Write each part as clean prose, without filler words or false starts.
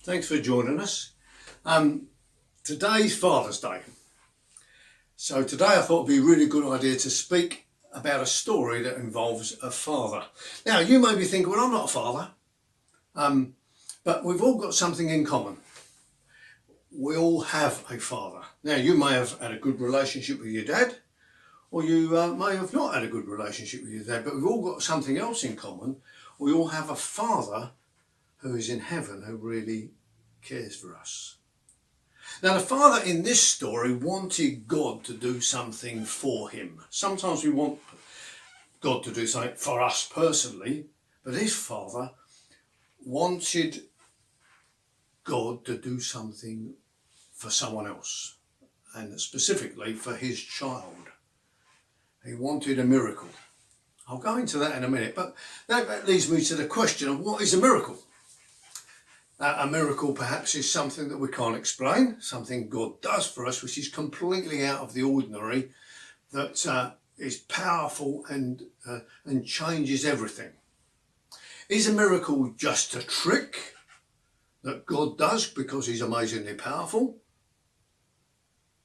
Thanks for joining us. Today's Father's Day. So today I thought it'd be a really good idea to speak about a story that involves a father. Now you may be thinking, well, I'm not a father, but we've all got something in common. We all have a father. Now you may have had a good relationship with your dad, or you may have not had a good relationship with your dad, but we've all got something else in common. We all have a father who is in heaven, who really cares for us. Now the father in this story wanted God to do something for him. Sometimes we want God to do something for us personally, but his father wanted God to do something for someone else, and specifically for his child. He wanted a miracle. I'll go into that in a minute, but that leads me to the question of what is a miracle? A miracle perhaps is something that we can't explain, something God does for us which is completely out of the ordinary, that is powerful and changes everything. Is a miracle just a trick that God does because he's amazingly powerful?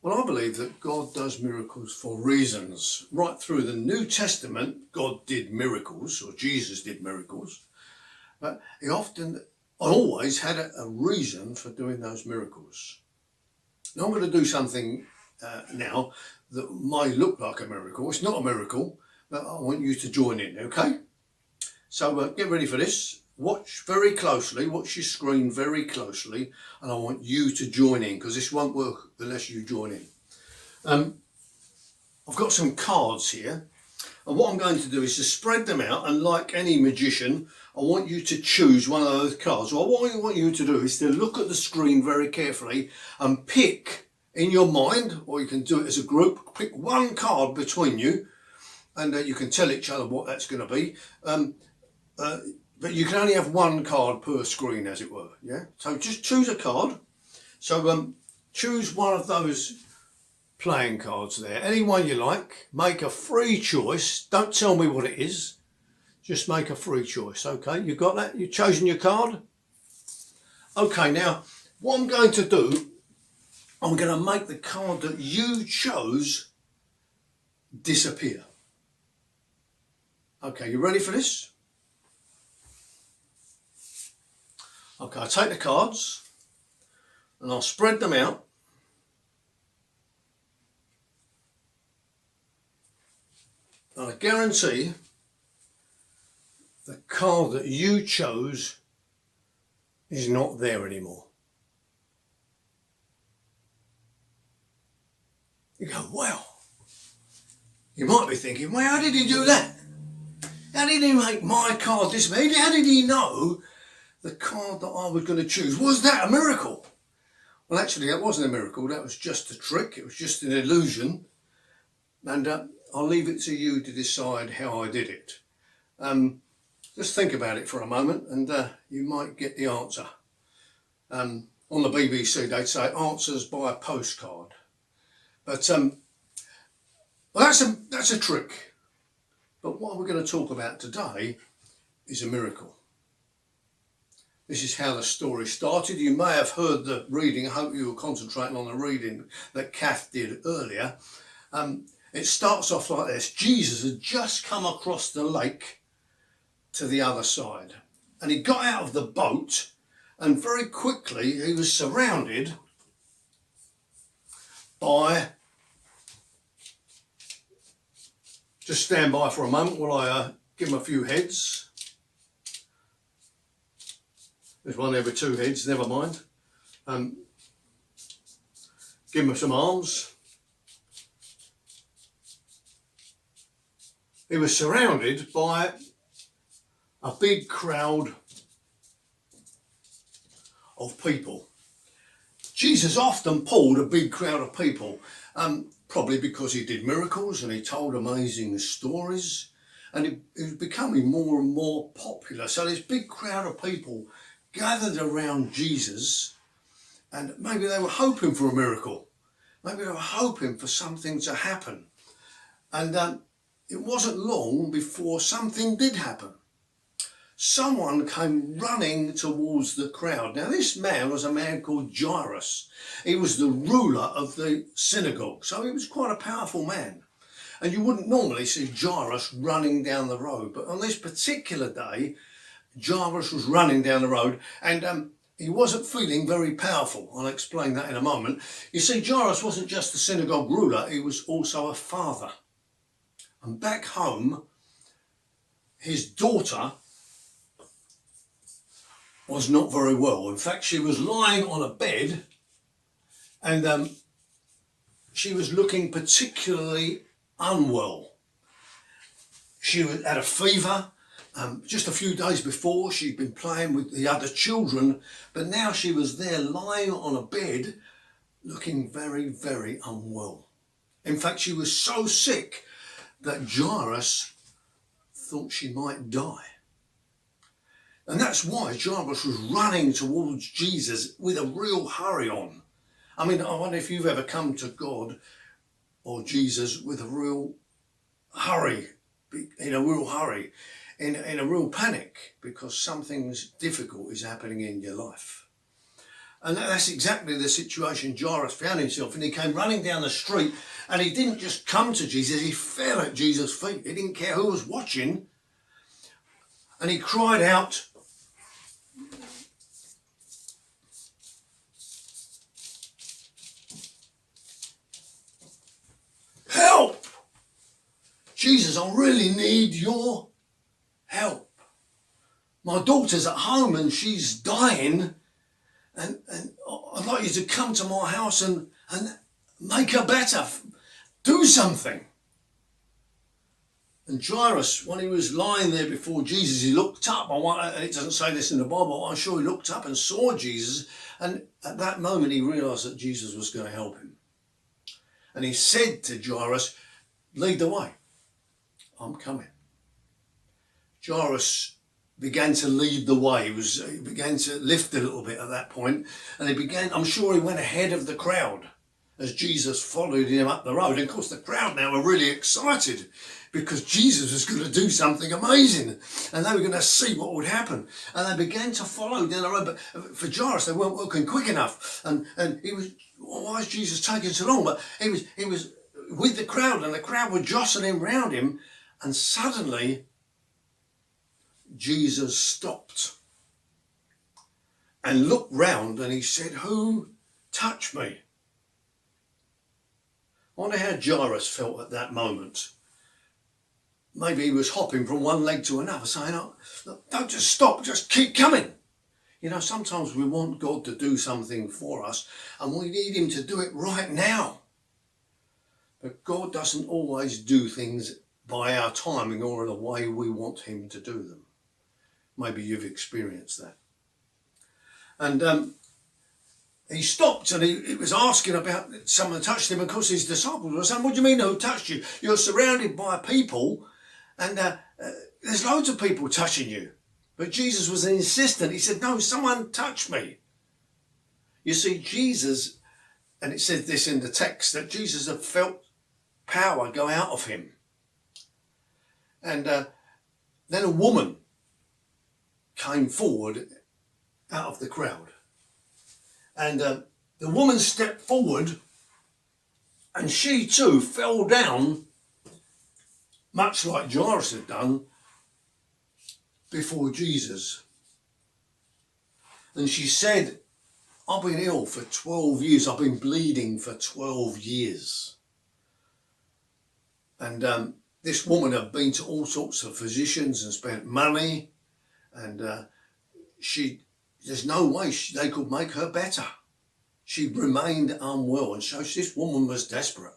Well, I believe that God does miracles for reasons. Right through the New Testament, God did miracles, or Jesus did miracles, but he always had a reason for doing those miracles. Now I'm going to do something now that might look like a miracle. It's not a miracle, but I want you to join in, okay? So get ready for this. Watch very closely, watch your screen very closely, and I want you to join in, because this won't work unless you join in. I've got some cards here, and what I'm going to do is to spread them out, and like any magician, I want you to choose one of those cards. Well, what I want you to do is to look at the screen very carefully and pick in your mind, or you can do it as a group, pick one card between you, and you can tell each other what that's going to be. But you can only have one card per screen, as it were, yeah? So just choose a card. So choose one of those playing cards there, any one you like. Make a free choice. Don't tell me what it is. Just make a free choice, okay? You got that? You've chosen your card? Okay, now, what I'm going to do, I'm going to make the card that you chose disappear. Okay, you ready for this? Okay, I'll take the cards and I'll spread them out. And I guarantee the card that you chose is not there anymore. You go, wow. You might be thinking, well, how did he do that? How did he make my card disappear? How did he know the card that I was going to choose? Was that a miracle? Well, actually, that wasn't a miracle. That was just a trick. It was just an illusion. And I'll leave it to you to decide how I did it. Just think about it for a moment, and you might get the answer. On the BBC, they'd say answers by postcard. But well, that's a trick. But what we're going to talk about today is a miracle. This is how the story started. You may have heard the reading. I hope you were concentrating on the reading that Kath did earlier. It starts off like this. Jesus had just come across the lake to the other side, and he got out of the boat, and very quickly he was surrounded by... Just stand by for a moment while I give him a few heads. There's one there with two heads, never mind. Give him some arms. He was surrounded by a big crowd of people. Jesus often pulled a big crowd of people, probably because he did miracles and he told amazing stories, and he was becoming more and more popular. So this big crowd of people gathered around Jesus, and maybe they were hoping for a miracle. Maybe they were hoping for something to happen. And it wasn't long before something did happen. someone came running towards the crowd. Now this man was a man called Jairus. He was the ruler of the synagogue, so he was quite a powerful man. And you wouldn't normally see Jairus running down the road, but on this particular day, Jairus was running down the road, and he wasn't feeling very powerful. I'll explain that in a moment. You see, Jairus wasn't just the synagogue ruler, he was also a father. And back home, his daughter was not very well. In fact, she was lying on a bed, and she was looking particularly unwell. She had a fever. Just a few days before, she'd been playing with the other children, but now she was there lying on a bed looking very, very unwell. In fact, she was so sick that Jairus thought she might die. And that's why Jairus was running towards Jesus with a real hurry on. I mean, I wonder if you've ever come to God or Jesus with a real hurry, in a real hurry, in a real panic, because something difficult is happening in your life. And that's exactly the situation Jairus found himself in. He came running down the street, and he didn't just come to Jesus, he fell at Jesus' feet. He didn't care who was watching. And he cried out, "Help! Jesus, I really need your help. My daughter's at home and she's dying, and I'd like you to come to my house and make her better. Do something." And Jairus, when he was lying there before Jesus, he looked up. It doesn't say this in the Bible, but I'm sure he looked up and saw Jesus. And at that moment, he realised that Jesus was going to help him. And he said to Jairus, "Lead the way. I'm coming." Jairus began to lead the way. He began to lift a little bit at that point. And I'm sure he went ahead of the crowd as Jesus followed him up the road. And of course, the crowd now were really excited because Jesus was going to do something amazing. And they were going to see what would happen. And they began to follow down the road. But for Jairus, they weren't walking quick enough. And he was, well, why is Jesus taking so long? But he was with the crowd, and the crowd were jostling around him. And suddenly, Jesus stopped and looked round, and he said, "Who touched me?" I wonder how Jairus felt at that moment. Maybe he was hopping from one leg to another, saying, "Oh, look, don't just stop, just keep coming." You know, sometimes we want God to do something for us, and we need him to do it right now. But God doesn't always do things by our timing or in the way we want him to do them. Maybe you've experienced that. And he stopped, and he was asking about someone touched him. Of course, his disciples were saying, "What do you mean, who touched you? You're surrounded by people, and there's loads of people touching you." But Jesus was insistent. He said, "No, someone touched me." You see, Jesus, and it said this in the text, that Jesus had felt power go out of him. And then a woman came forward out of the crowd. And the woman stepped forward, and she too fell down, much like Jairus had done, before Jesus. And she said, "I've been ill for 12 years. I've been bleeding for 12 years. And this woman had been to all sorts of physicians and spent money, and there's no way they could make her better. She remained unwell, and so this woman was desperate.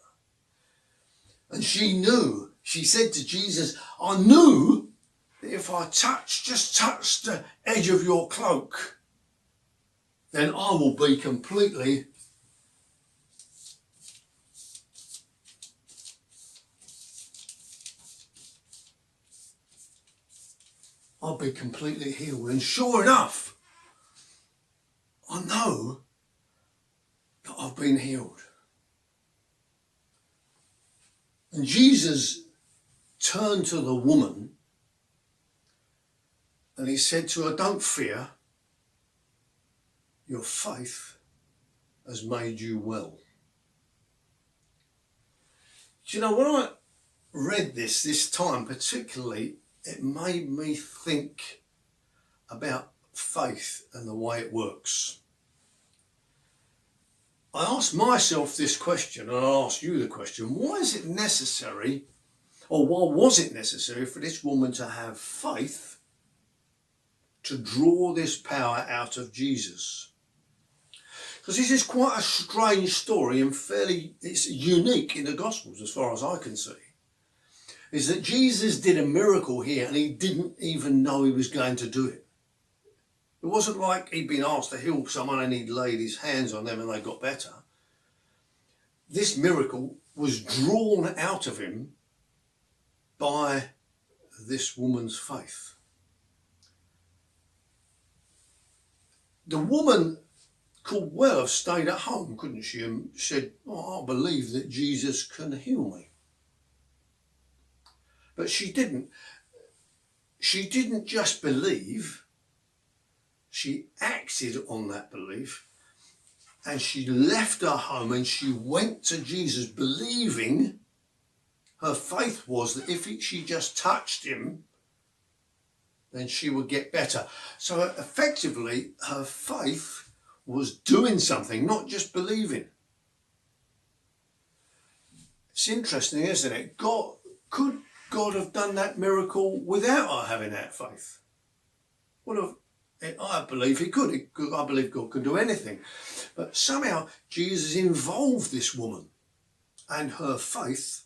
And she said to Jesus, "I knew that if I just touch the edge of your cloak, then I will be completely healed." And sure enough, I know that I've been healed. And Jesus turned to the woman And he said to her, don't fear, your faith has made you well. Do you know, when I read this time particularly, it made me think about faith and the way it works. I asked myself this question, and I ask you the question, why is it necessary, or why was it necessary for this woman to have faith to draw this power out of Jesus? Because this is quite a strange story and it's unique in the Gospels as far as I can see. Is that Jesus did a miracle here and he didn't even know he was going to do it. It wasn't like he'd been asked to heal someone and he'd laid his hands on them and they got better. This miracle was drawn out of him by this woman's faith. The woman could well have stayed at home, couldn't she, and said, I believe that Jesus can heal me. But she didn't. She didn't just believe, she acted on that belief, and she left her home and she went to Jesus believing, her faith was that if she just touched him, then she would get better. So effectively, her faith was doing something, not just believing. It's interesting, isn't it? Could God have done that miracle without her having that faith? I believe he could. I believe God could do anything. But somehow Jesus involved this woman and her faith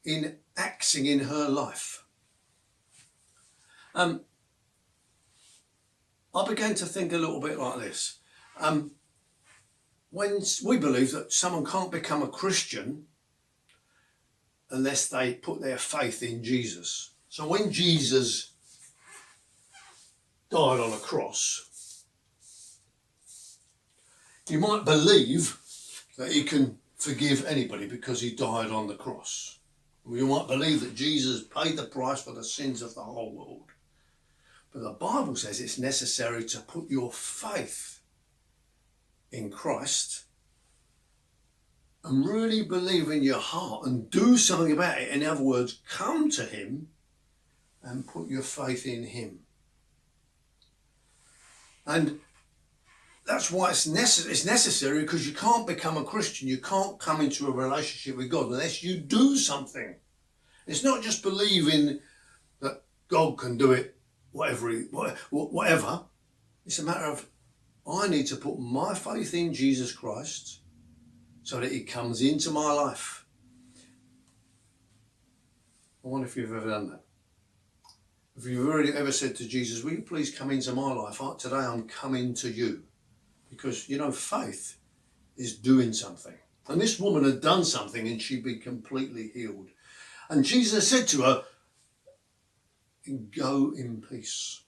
in acting in her life. I began to think a little bit like this. When we believe that someone can't become a Christian unless they put their faith in Jesus. So when Jesus died on a cross, you might believe that he can forgive anybody because he died on the cross. You might believe that Jesus paid the price for the sins of the whole world. But the Bible says it's necessary to put your faith in Christ and really believe in your heart and do something about it. In other words, come to him and put your faith in him. And that's why it's necessary, because you can't become a Christian. You can't come into a relationship with God unless you do something. It's not just believing that God can do it, whatever. It's a matter of, I need to put my faith in Jesus Christ so that he comes into my life. I wonder if you've ever done that. If you've already ever said to Jesus, will you please come into my life? Today I'm coming to you. Because, faith is doing something. And this woman had done something and she'd been completely healed. And Jesus said to her, go in peace.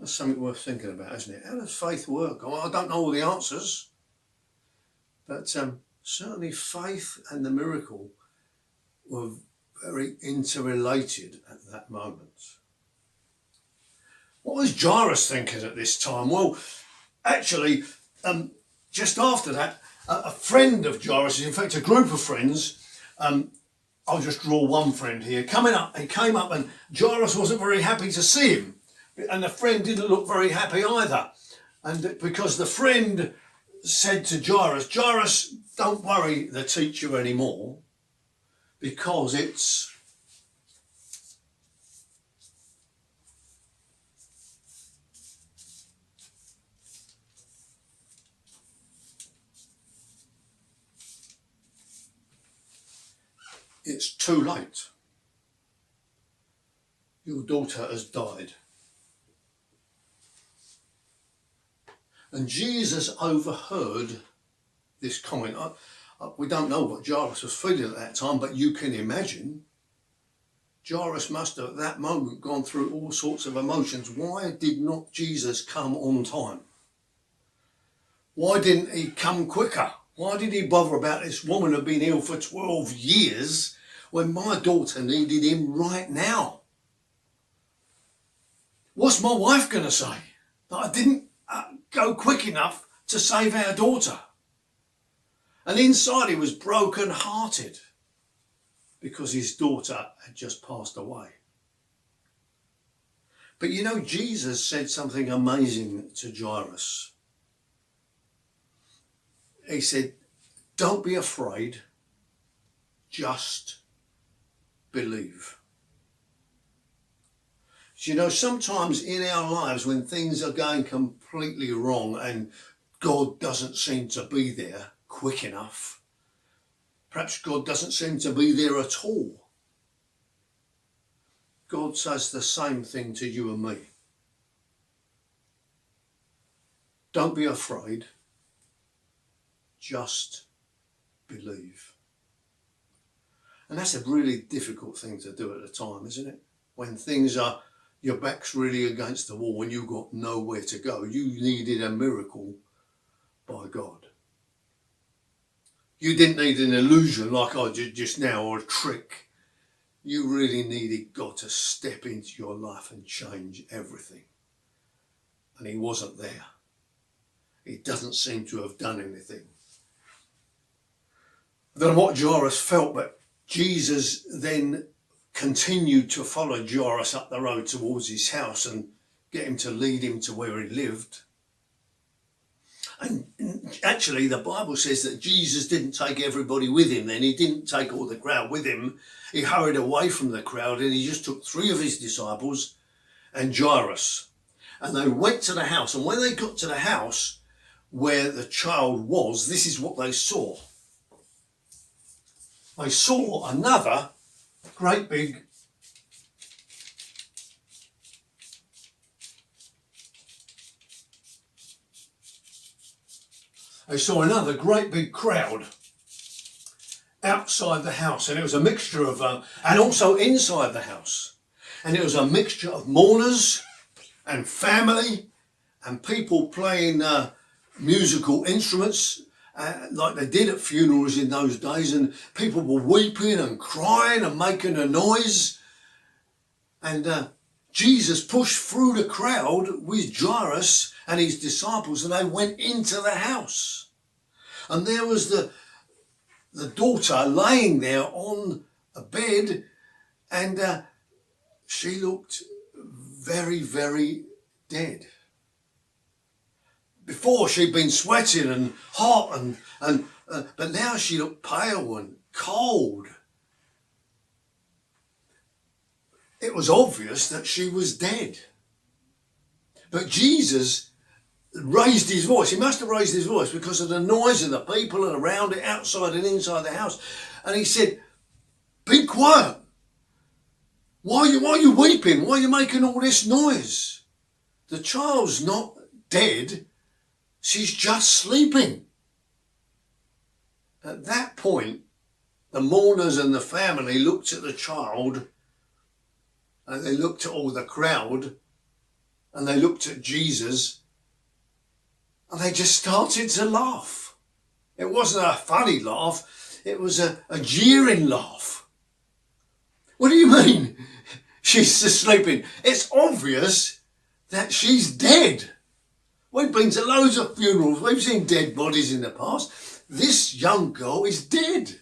That's something worth thinking about, isn't it? How does faith work? I don't know all the answers. But certainly faith and the miracle were very interrelated at that moment. What was Jairus thinking at this time? Well, actually, just after that, a friend of Jairus, in fact, a group of friends, I'll just draw one friend here, he came up and Jairus wasn't very happy to see him. And the friend didn't look very happy either. And because the friend said to Jairus, don't worry the teacher anymore, because it's too late. Your daughter has died. And Jesus overheard this comment. We don't know what Jairus was feeling at that time, but you can imagine Jairus must have at that moment gone through all sorts of emotions. Why did not Jesus come on time? Why didn't he come quicker? Why did he bother about this woman who'd been ill for 12 years when my daughter needed him right now? What's my wife going to say? That I didn't go quick enough to save our daughter. And inside he was broken hearted because his daughter had just passed away. But you know, Jesus said something amazing to Jairus. He said, don't be afraid, just believe. You know, sometimes in our lives when things are going completely wrong and God doesn't seem to be there quick enough, perhaps God doesn't seem to be there at all, God says the same thing to you and me. Don't be afraid, just believe. And that's a really difficult thing to do at the time, isn't it? When things are, your back's really against the wall and you've got nowhere to go. You needed a miracle by God. You didn't need an illusion like I did just now or a trick. You really needed God to step into your life and change everything. And he wasn't there. He doesn't seem to have done anything. I don't know what Jairus felt, but Jesus then continued to follow Jairus up the road towards his house and get him to lead him to where he lived. And actually the Bible says that Jesus didn't take everybody with him then. He didn't take all the crowd with him. He hurried away from the crowd and he just took 3 of his disciples and Jairus. And they went to the house. And when they got to the house where the child was, this is what they saw. They saw another great big crowd outside the house, and it was a mixture of and also inside the house, and it was a mixture of mourners and family and people playing musical instruments like they did at funerals in those days, and people were weeping and crying and making a noise. And Jesus pushed through the crowd with Jairus and his disciples, and they went into the house. And there was the daughter laying there on a bed, and she looked very, very dead. Before she'd been sweating and hot, but now she looked pale and cold. It was obvious that she was dead. But Jesus raised his voice. He must have raised his voice because of the noise of the people around it, outside and inside the house. And he said, be quiet. Why are you weeping? Why are you making all this noise? The child's not dead. She's just sleeping. At that point, the mourners and the family looked at the child, and they looked at all the crowd, and they looked at Jesus, and they just started to laugh. It wasn't a funny laugh, it was a jeering laugh. What do you mean she's just sleeping? It's obvious that she's dead. We've been to loads of funerals, we've seen dead bodies in the past. This young girl is dead.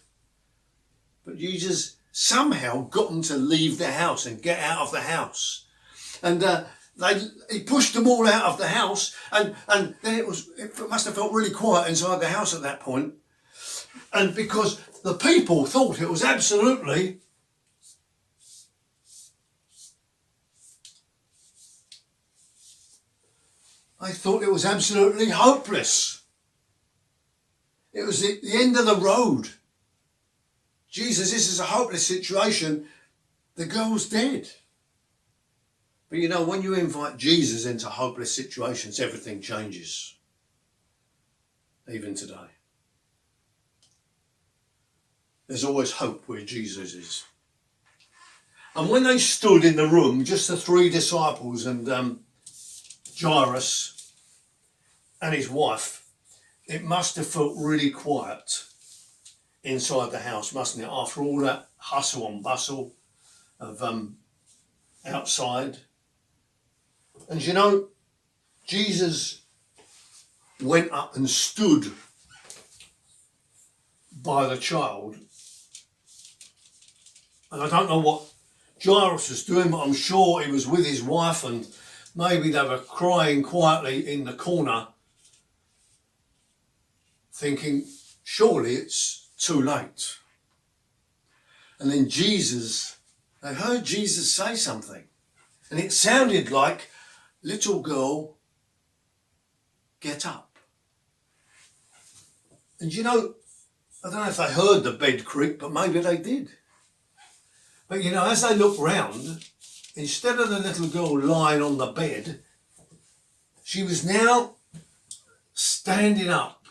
But Jesus somehow got them to leave the house and get out of the house. And he pushed them all out of the house, and then it must have felt really quiet inside the house at that point. And because the people thought it was absolutely hopeless. It was the end of the road. Jesus, this is a hopeless situation. The girl's dead. But you know, when you invite Jesus into hopeless situations, everything changes. Even today. There's always hope where Jesus is. And when they stood in the room, just the 3 disciples and Jairus and his wife, it must have felt really quiet inside the house, mustn't it? After all that hustle and bustle of outside. And you know, Jesus went up and stood by the child. And I don't know what Jairus was doing, but I'm sure he was with his wife, and maybe they were crying quietly in the corner, thinking, surely it's too late. And then they heard Jesus say something, and it sounded like, little girl, get up. And you know, I don't know if they heard the bed creak, but maybe they did. But you know, as they looked round, instead of the little girl lying on the bed, she was now standing up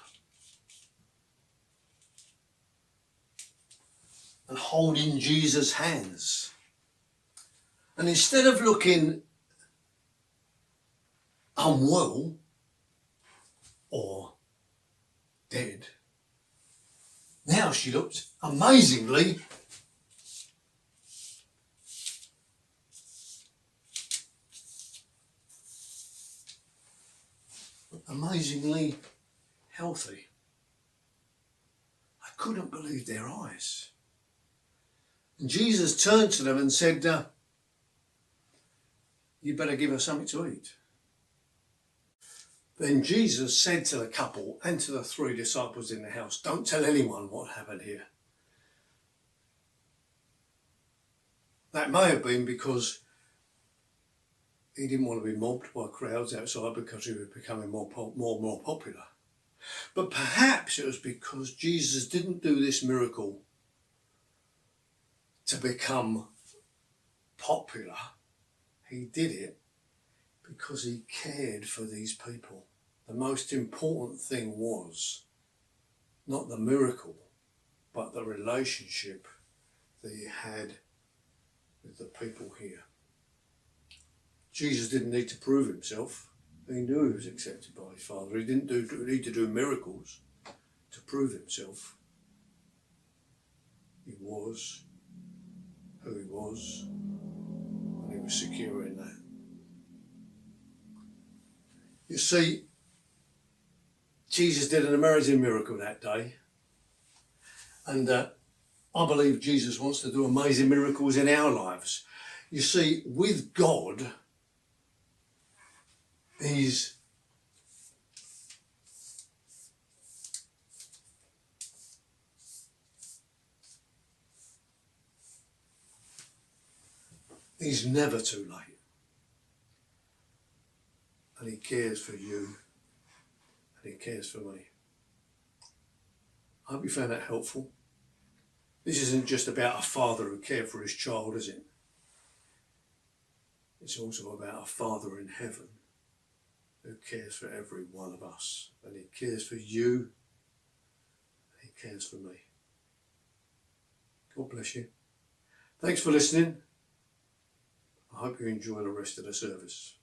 and holding Jesus' hands. And instead of looking unwell or dead, now she looked amazingly healthy. I couldn't believe their eyes. And Jesus turned to them and said, you better give her something to eat. Then Jesus said to the couple and to the 3 disciples in the house, don't tell anyone what happened here. That may have been because he didn't want to be mobbed by crowds outside because he was becoming more and more popular. But perhaps it was because Jesus didn't do this miracle to become popular. He did it because he cared for these people. The most important thing was not the miracle, but the relationship that he had with the people here. Jesus didn't need to prove himself. He knew he was accepted by his Father. He didn't need to do miracles to prove himself. He was who he was, and he was secure in that. You see, Jesus did an amazing miracle that day, and I believe Jesus wants to do amazing miracles in our lives. You see, with God, He's never too late. And he cares for you. And he cares for me. I hope you found that helpful. This isn't just about a father who cared for his child, is it? It's also about a Father in heaven who cares for every one of us. And he cares for you. And he cares for me. God bless you. Thanks for listening. I hope you enjoy the rest of the service.